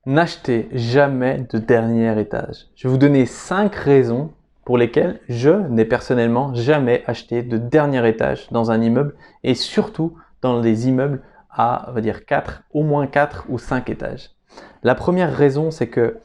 N'achetez jamais de dernier étage. Je vais vous donner 5 raisons pour lesquelles je n'ai personnellement jamais acheté de dernier étage dans un immeuble et surtout dans des immeubles à, on va dire, au moins 4 ou 5 étages. La première raison, c'est que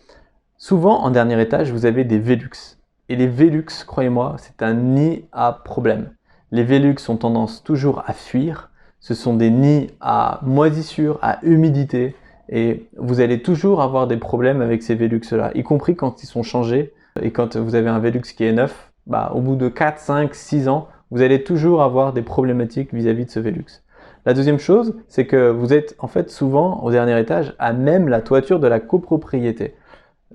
souvent en dernier étage, vous avez des Velux. Et les Velux, croyez-moi, c'est un nid à problème. Les Velux ont tendance toujours à fuir. Ce sont des nids à moisissure, à humidité. Et vous allez toujours avoir des problèmes avec ces Velux-là, y compris quand ils sont changés. Et quand vous avez un Velux qui est neuf, au bout de 4, 5, 6 ans, vous allez toujours avoir des problématiques vis-à-vis de ce Velux. La deuxième chose, c'est que vous êtes en fait souvent au dernier étage à même la toiture de la copropriété.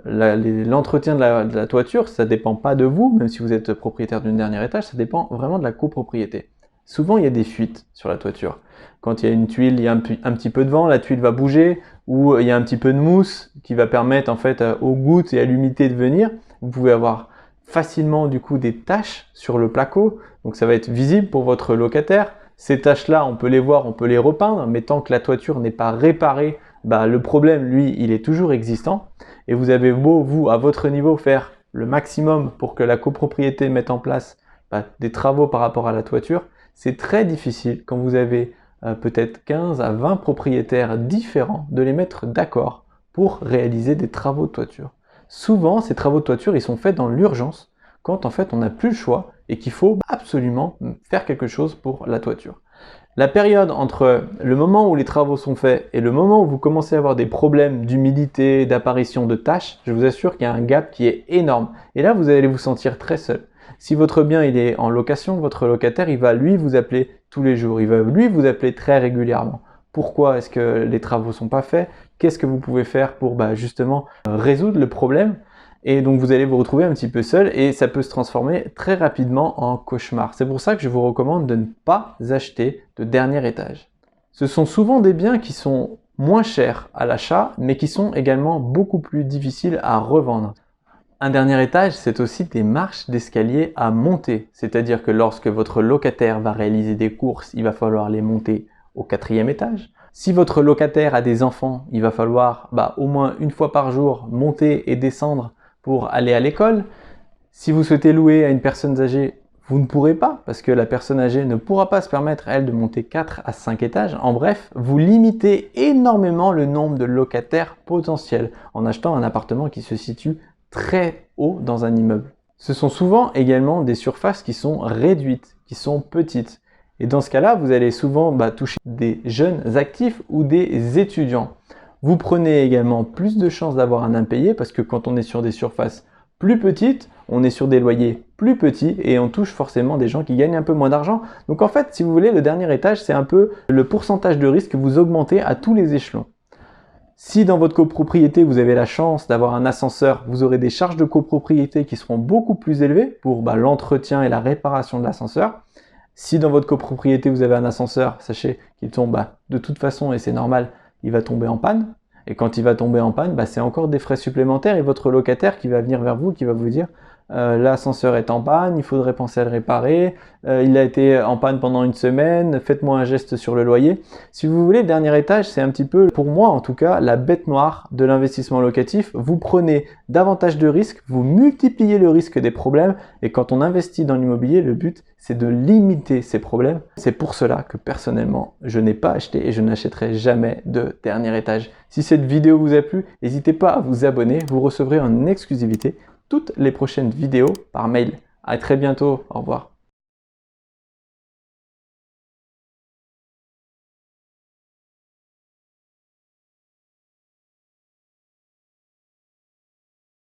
L'entretien de la toiture, ça ne dépend pas de vous, même si vous êtes propriétaire d'un dernier étage, ça dépend vraiment de la copropriété. Souvent, il y a des fuites sur la toiture. Quand il y a une tuile, il y a un petit peu de vent, la tuile va bouger, ou il y a un petit peu de mousse qui va permettre en fait aux gouttes et à l'humidité de venir. Vous pouvez avoir facilement du coup des taches sur le placo, donc ça va être visible pour votre locataire. Ces taches-là, on peut les voir, on peut les repeindre, mais tant que la toiture n'est pas réparée, le problème, lui, il est toujours existant. Et vous avez beau, vous, à votre niveau, faire le maximum pour que la copropriété mette en place des travaux par rapport à la toiture, c'est très difficile quand vous avez peut-être 15 à 20 propriétaires différents de les mettre d'accord pour réaliser des travaux de toiture. Souvent, ces travaux de toiture, ils sont faits dans l'urgence quand en fait on n'a plus le choix et qu'il faut absolument faire quelque chose pour la toiture. La période entre le moment où les travaux sont faits et le moment où vous commencez à avoir des problèmes d'humidité, d'apparition de taches, je vous assure qu'il y a un gap qui est énorme. Et là, vous allez vous sentir très seul. Si votre bien il est en location, votre locataire il va lui vous appeler tous les jours, il va lui vous appeler très régulièrement. Pourquoi est-ce que les travaux ne sont pas faits? Qu'est-ce que vous pouvez faire pour justement résoudre le problème? Et donc vous allez vous retrouver un petit peu seul et ça peut se transformer très rapidement en cauchemar. C'est pour ça que je vous recommande de ne pas acheter de dernier étage. Ce sont souvent des biens qui sont moins chers à l'achat, mais qui sont également beaucoup plus difficiles à revendre. Un dernier étage, c'est aussi des marches d'escalier à monter. C'est-à-dire que lorsque votre locataire va réaliser des courses, il va falloir les monter au 4e étage. Si votre locataire a des enfants, il va falloir au moins une fois par jour monter et descendre pour aller à l'école. Si vous souhaitez louer à une personne âgée, vous ne pourrez pas parce que la personne âgée ne pourra pas se permettre, elle, de monter 4 à 5 étages. En bref, vous limitez énormément le nombre de locataires potentiels en achetant un appartement qui se situe très haut dans un immeuble. Ce sont souvent également des surfaces qui sont réduites, qui sont petites. Et dans ce cas-là, vous allez souvent toucher des jeunes actifs ou des étudiants. Vous prenez également plus de chances d'avoir un impayé parce que quand on est sur des surfaces plus petites, on est sur des loyers plus petits et on touche forcément des gens qui gagnent un peu moins d'argent. Donc en fait, si vous voulez, le dernier étage, c'est un peu le pourcentage de risque que vous augmentez à tous les échelons. Si dans votre copropriété, vous avez la chance d'avoir un ascenseur, vous aurez des charges de copropriété qui seront beaucoup plus élevées pour l'entretien et la réparation de l'ascenseur. Si dans votre copropriété, vous avez un ascenseur, sachez qu'il tombe de toute façon, et c'est normal, il va tomber en panne. Et quand il va tomber en panne, c'est encore des frais supplémentaires et votre locataire qui va venir vers vous, qui va vous dire l'ascenseur est en panne, il faudrait penser à le réparer, il a été en panne pendant une semaine, faites-moi un geste sur le loyer. Si vous voulez, le dernier étage, c'est un petit peu, pour moi en tout cas, la bête noire de l'investissement locatif. Vous prenez davantage de risques, vous multipliez le risque des problèmes et quand on investit dans l'immobilier, le but, c'est de limiter ces problèmes. C'est pour cela que personnellement, je n'ai pas acheté et je n'achèterai jamais de dernier étage. Si cette vidéo vous a plu, n'hésitez pas à vous abonner, vous recevrez en exclusivité toutes les prochaines vidéos par mail. À très bientôt, au revoir.